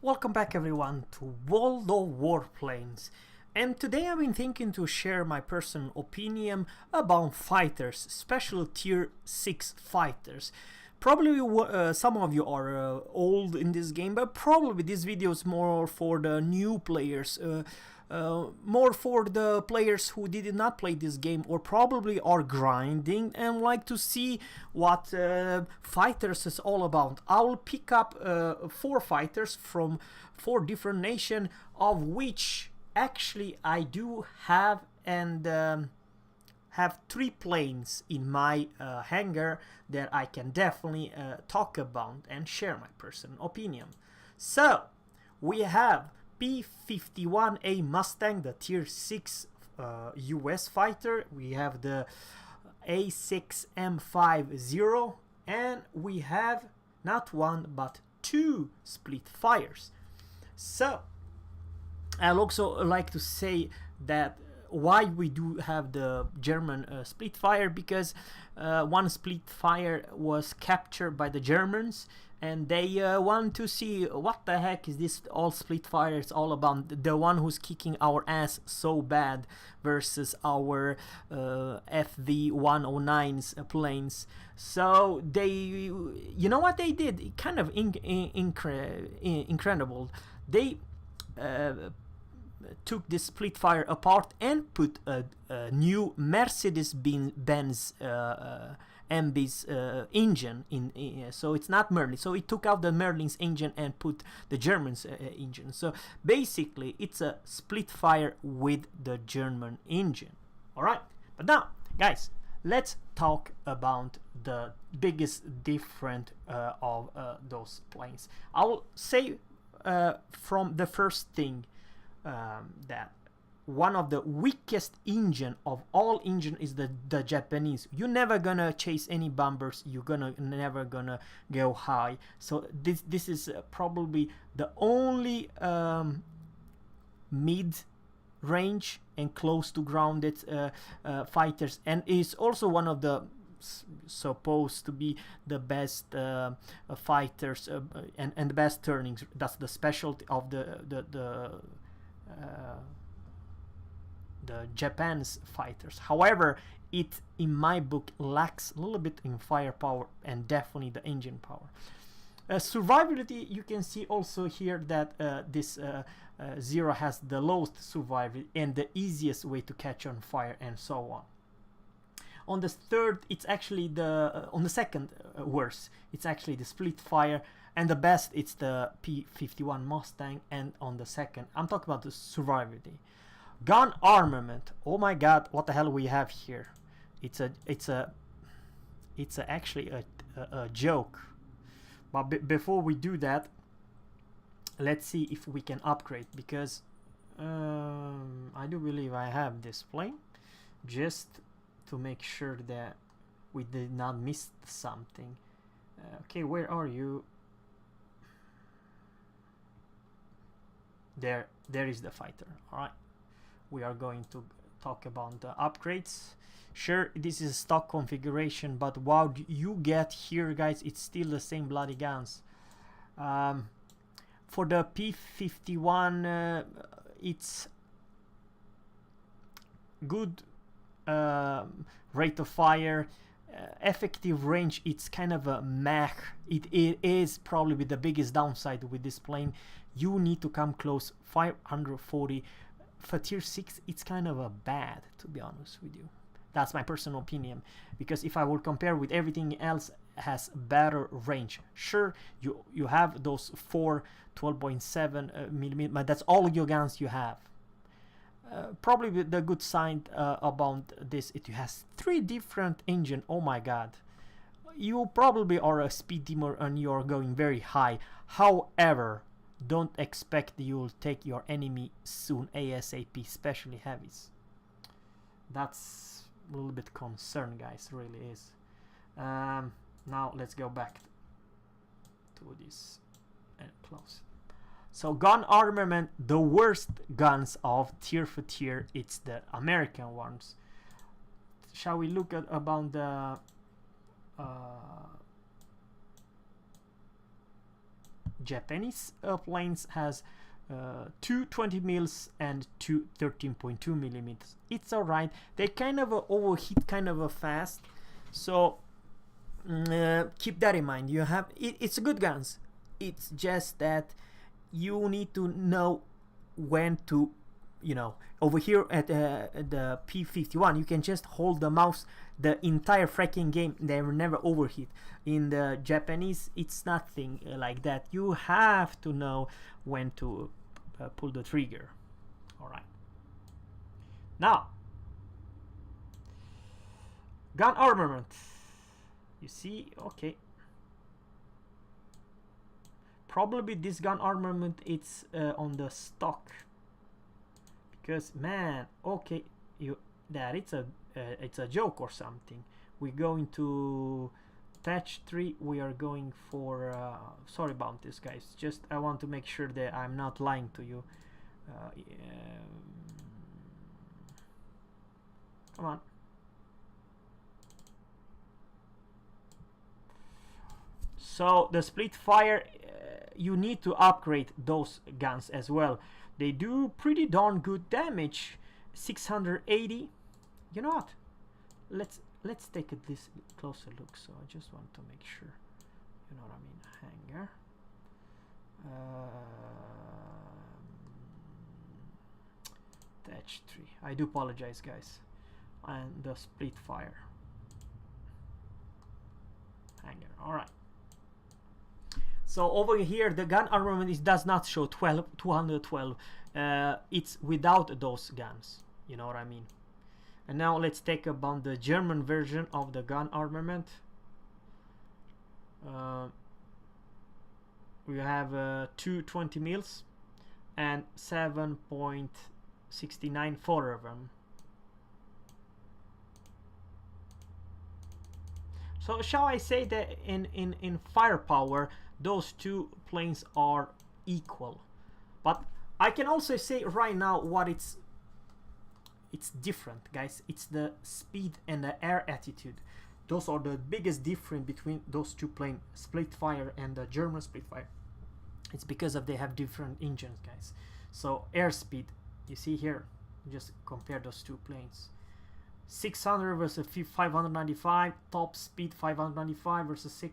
Welcome back everyone to World of Warplanes, and today I've been thinking to share my personal opinion about fighters, special tier 6 fighters. Probably some of you are old in this game, but probably this video is more for the new players, more for the players who did not play this game or probably are grinding and like to see what fighters is all about. I will pick up 4 fighters from 4 different nations, of which actually I do have and have 3 planes in my hangar that I can definitely talk about and share my personal opinion. So we have P-51A Mustang, the tier 6 US fighter. We have the A6M50, and we have not one but 2 split fires. So I'd also like to say that why we do have the German split fire, because one split fire was captured by the Germans and they want to see what the heck is this all split fire is all about, the one who's kicking our ass so bad versus our FV-109's planes. So they, you know what they did, kind of incredible. They took this split fire apart and put a new Mercedes-Benz MB's engine in, so it's not Merlin. So it took out the Merlin's engine and put the German's engine. So basically it's a split fire with the German engine. Alright, but now guys, let's talk about the biggest difference of those planes. I will say from the first thing that one of the weakest engine of all engine is the Japanese. You're never gonna chase any bombers, you're never gonna go high. So this is probably the only mid range and close to grounded fighters, and is also one of the supposed to be the best fighters and the best turnings. That's the specialty of the Japan's fighters. However, it in my book lacks a little bit in firepower and definitely the engine power. Survivability, you can see also here that this Zero has the lowest survivability and the easiest way to catch on fire and so on. On the third, it's actually the on the second worst, it's actually the split fire, and the best it's the P-51 Mustang. And on the second, I'm talking about the survivability. Gun armament, oh my god, what the hell we have here? It's actually a joke. But before we do that, let's see if we can upgrade, because I do believe I have this plane, just to make sure that we did not miss something. Okay, where are you? There is the fighter. All right, we are going to talk about the upgrades. Sure, this is a stock configuration, but what you get here, guys, it's still the same bloody guns. For the P-51, it's good rate of fire. Effective range, it's kind of a meh. It is probably the biggest downside with this plane. You need to come close. 540 for tier 6, it's kind of a bad, to be honest with you. That's my personal opinion, because if I would compare with everything else, has better range. Sure, you have those 4 12.7 millimeter, but that's all your guns you have. Probably the good sign about this, it has 3 different engine. Oh my god, you probably are a speed demon and you're going very high. However, don't expect you'll take your enemy soon ASAP, especially heavies. That's a little bit concerned, guys, really is. Now let's go back to this and close. So gun armament, the worst guns of tier for tier, it's the American ones. Shall we look at about Japanese planes has two 20 mils and two 13.2 millimeters. It's alright. They kind of overheat kind of fast, so keep that in mind. You have it's good guns. It's just that you need to know when to, you know, over here at the P51 you can just hold the mouse the entire freaking game. They will never overheat. In the Japanese it's nothing like that. You have to know when to pull the trigger. All right, now gun armament. You see, okay, probably this gun armament it's on the stock, because man, okay, you that it's a joke or something. We're going to patch 3. We are going for sorry about this, guys, just I want to make sure that I'm not lying to you. Come on. So the split fire, you need to upgrade those guns as well. They do pretty darn good damage. 680. You know what? Let's take a this closer look. So I just want to make sure. You know what I mean? Hanger. Attach 3. I do apologize, guys. And the split fire. Hanger. All right. So over here, the gun armament does not show 212. It's without those guns. You know what I mean? And now let's take about the German version of the gun armament. We have 220 mils and 7.69 4 of them. So shall I say that in firepower, those two planes are equal? But I can also say right now what it's different, guys. It's the speed and the air attitude. Those are the biggest difference between those two planes, split fire and the German split fire. It's because of they have different engines, guys. So air speed, you see here, just compare those two planes. 600 versus 595, top speed 595 versus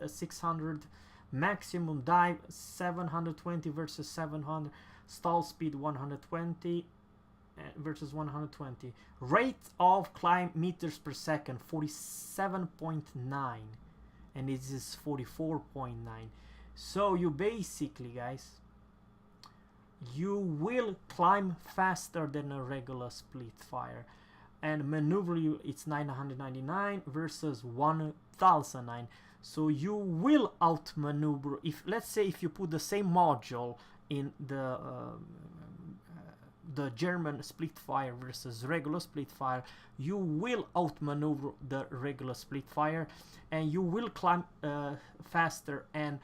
600, maximum dive 720 versus 700, stall speed 120 versus 120, rate of climb meters per second 47.9, and this is 44.9. So you basically, guys, you will climb faster than a regular split fire. And maneuver it's 999 versus 1009. So you will outmaneuver. If let's say if you put the same module in the German split fire versus regular split fire, you will outmaneuver the regular split fire, and you will climb faster. And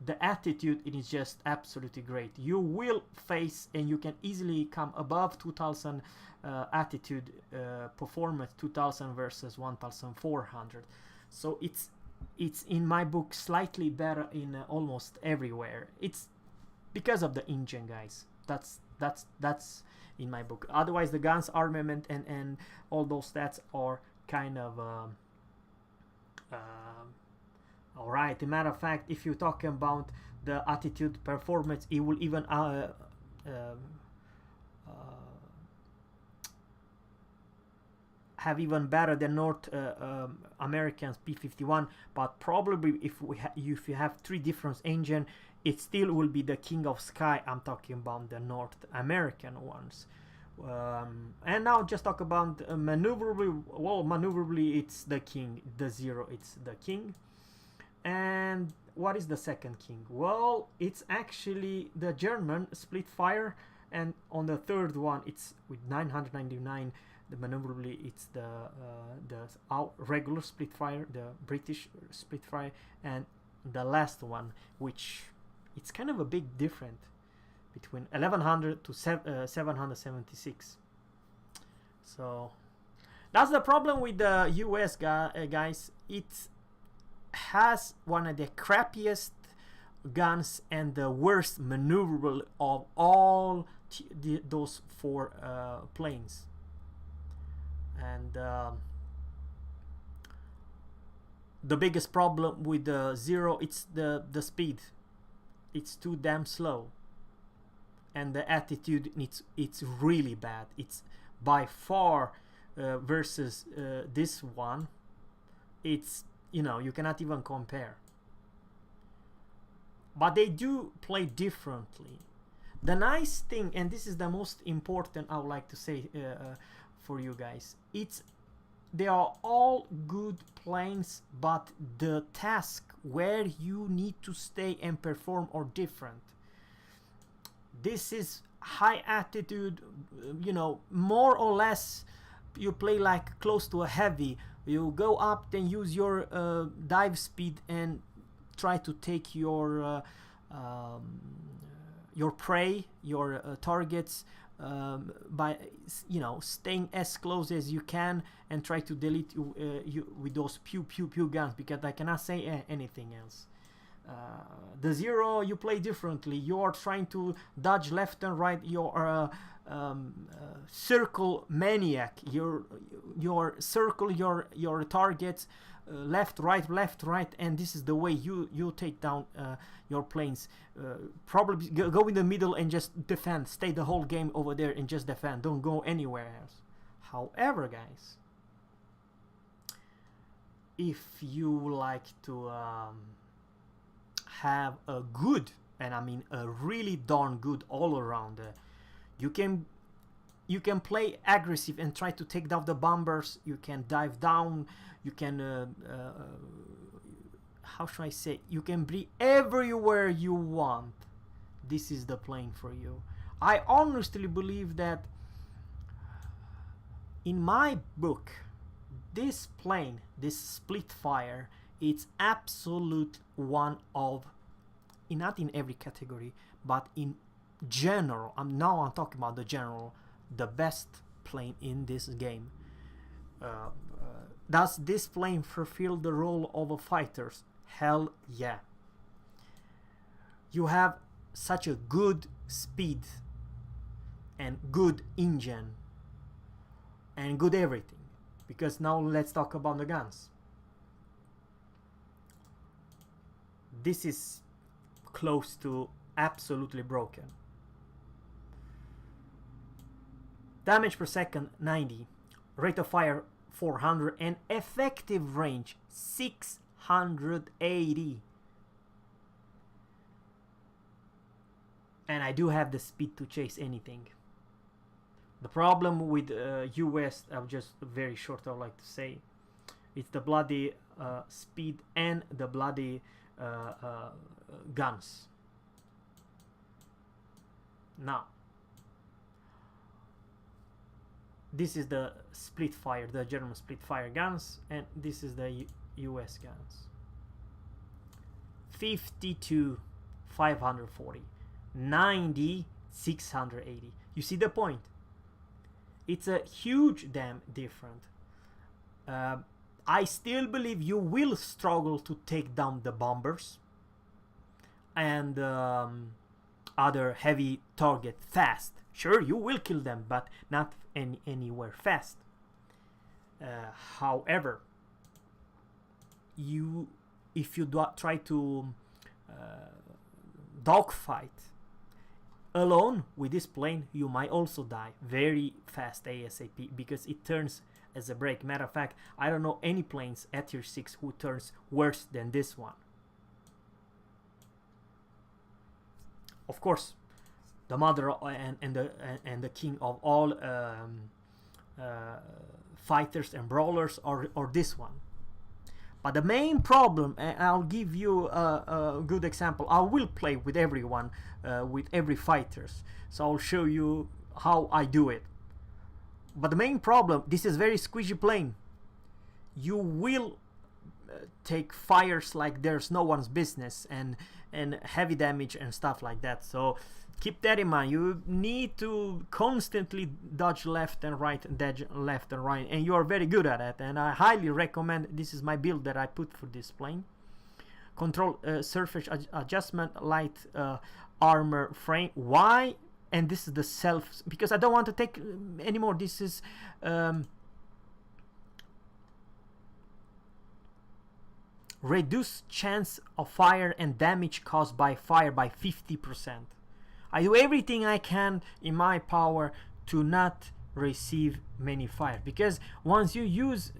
the attitude, it is just absolutely great. You will face, and you can easily come above 2000 attitude performance, 2000 versus 1400. So it's in my book slightly better in almost everywhere. It's because of the engine, guys. That's in my book. Otherwise the guns armament and all those stats are kind of all right. As a matter of fact, if you're talking about the attitude performance, it will even have even better than North American's P51. But probably if you have 3 different engine, it still will be the king of sky. I'm talking about the North American ones. And now just talk about maneuverably. Well, maneuverably it's the king. The 0, it's the king. And what is the second king? Well, it's actually the German split fire, and on the third one it's with 999. The maneuverably it's the regular split fire, the British split fire, and the last one, which it's kind of a big difference between 1100 to 776. So that's the problem with the US guys. It has one of the crappiest guns and the worst maneuverable of all those 4 planes. And the biggest problem with the Zero, it's the speed. It's too damn slow, and the attitude, it's really bad. It's by far versus this one, it's, you know, you cannot even compare. But they do play differently. The nice thing, and this is the most important I would like to say for you guys, they are all good planes, but the task where you need to stay and perform are different. This is high attitude, you know, more or less you play like close to a heavy. You go up, then use your dive speed and try to take your prey, your targets, by, you know, staying as close as you can and try to delete you with those pew pew pew guns, because I cannot say anything else. The Zero, you play differently. You are trying to dodge left and right. You're circle maniac. Your circle your targets left right, and this is the way you take down your planes. Probably go in the middle and just defend. Stay the whole game over there and just defend. Don't go anywhere else. However, guys, if you like to have a good, and I mean a really darn good all around, you can play aggressive and try to take down the bombers. You can dive down. You can how should I say, you can be everywhere you want. This is the plane for you. I honestly believe that, in my book, this plane, this Splitfire, it's absolute one of, not in every category, but in general, I'm talking about the general, the best plane in this game. Does this plane fulfill the role of a fighter? Hell yeah. You have such a good speed and good engine and good everything. Because now let's talk about the guns. This is close to absolutely broken. Damage per second 90, rate of fire 400, and effective range 680. And I do have the speed to chase anything. The problem with US, I'm just very short, I would like to say, it's the bloody speed and the bloody guns. Now, this is the Splitfire, the German Splitfire guns, and this is the US guns. 52 540, 90 680. You see the point? It's a huge damn difference. I still believe you will struggle to take down the bombers and other heavy target fast. Sure, you will kill them, but not anywhere fast. However, if you try to dogfight alone with this plane, you might also die very fast ASAP, because it turns as a brake. Matter of fact, I don't know any planes at tier 6 who turns worse than this one. Of course, the mother and the king of all fighters and brawlers are this one. But the main problem, and I'll give you a good example. I will play with everyone, with every fighters, so I'll show you how I do it. But the main problem, this is very squishy plane. You will take fires like there's no one's business, and heavy damage and stuff like that. So keep that in mind. You need to constantly dodge left and right, and you are very good at it. And I highly recommend, this is my build that I put for this plane. control surface adjustment, light armor frame. Why? And this is the self, because I don't want to take anymore. This is reduce chance of fire and damage caused by fire by 50%. I do everything I can in my power to not receive many fire, because once you use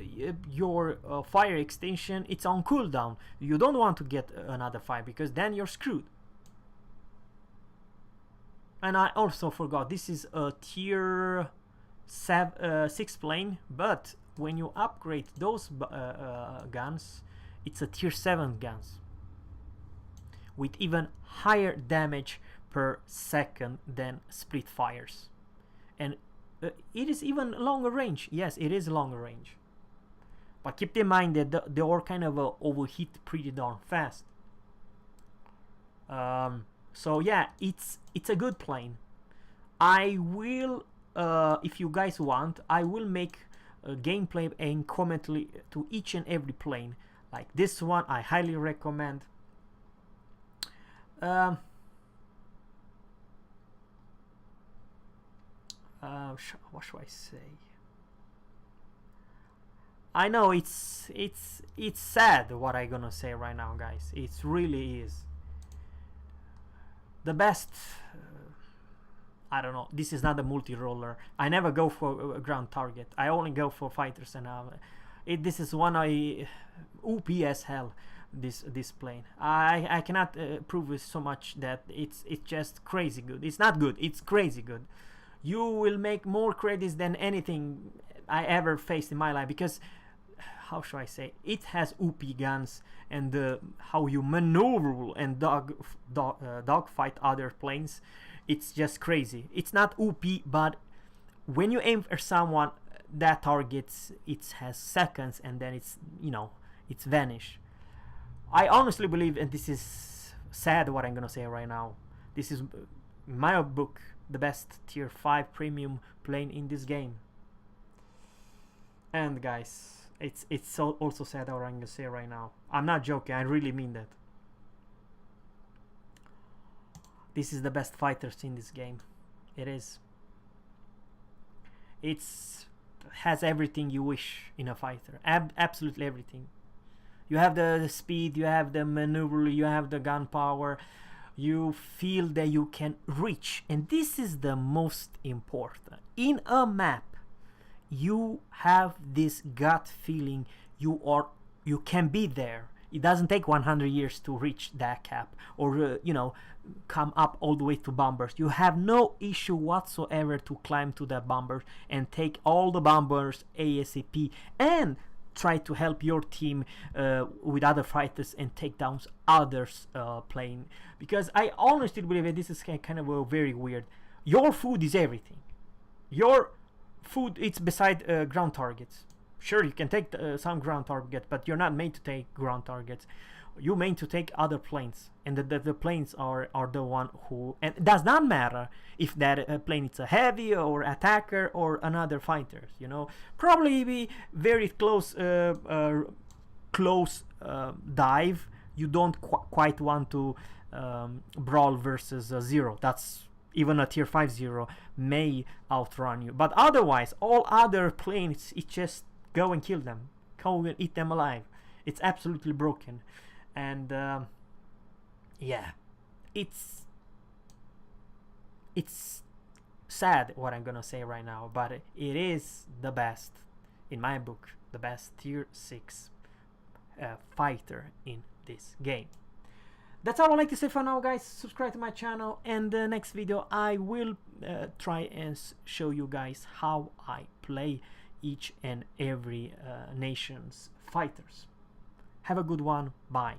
your fire extension, it's on cooldown. You don't want to get another fire, because then you're screwed. And I also forgot, this is a tier 6 plane, but when you upgrade those guns, it's a tier 7 guns with even higher damage per second than split fires, and it is even longer range. Yes, it is longer range, but keep in mind that they are kind of overheat pretty darn fast. So yeah, it's a good plane. I will, if you guys want, I will make a gameplay and commentary to each and every plane. Like this one, I highly recommend. What should I say? I know it's sad what I'm gonna say right now, guys. It really is. The best. I don't know. This is not a multi-roller. I never go for a ground target. I only go for fighters, and this is one OP as hell. This plane. I cannot prove it so much that it's just crazy good. It's not good. It's crazy good. You will make more credits than anything I ever faced in my life, because how should I say, it has OP guns, and how you maneuver and dogfight other planes. It's just crazy. It's not OP, but when you aim for someone, that targets, it has seconds, and then it's, you know, it's vanished. I honestly believe, and this is sad what I'm gonna say right now, this is, in my book, the best tier 5 premium plane in this game. And guys, it's so also sad what I'm gonna say right now. I'm not joking, I really mean that. This is the best fighters in this game. It is. It's has everything you wish in a fighter. Absolutely everything. You have the speed, you have the maneuver, you have the gun power. You feel that you can reach, and this is the most important. In a map, you have this gut feeling you can be there. It doesn't take 100 years to reach that cap, or you know, come up all the way to bombers. You have no issue whatsoever to climb to the bombers and take all the bombers ASAP, and try to help your team with other fighters and take down others plane. Because I honestly believe that this is kind of very weird. Your food is everything. Your food, it's beside ground targets. Sure, you can take some ground targets, but you're not made to take ground targets. You're made to take other planes, and the planes are the one who, and it does not matter if that plane is a heavy or attacker or another fighters, you know. Probably be very close dive. You don't quite want to brawl versus a zero. That's even a tier 5 zero may outrun you, but otherwise all other planes, it just go and kill them, go and eat them alive. It's absolutely broken. And yeah, it's sad what I'm gonna say right now, but it is the best, in my book, the best tier 6 fighter in this game. That's all I'd like to say for now, guys. Subscribe to my channel, and the next video I will try and show you guys how I play each and every nation's fighters. Have a good one. Bye.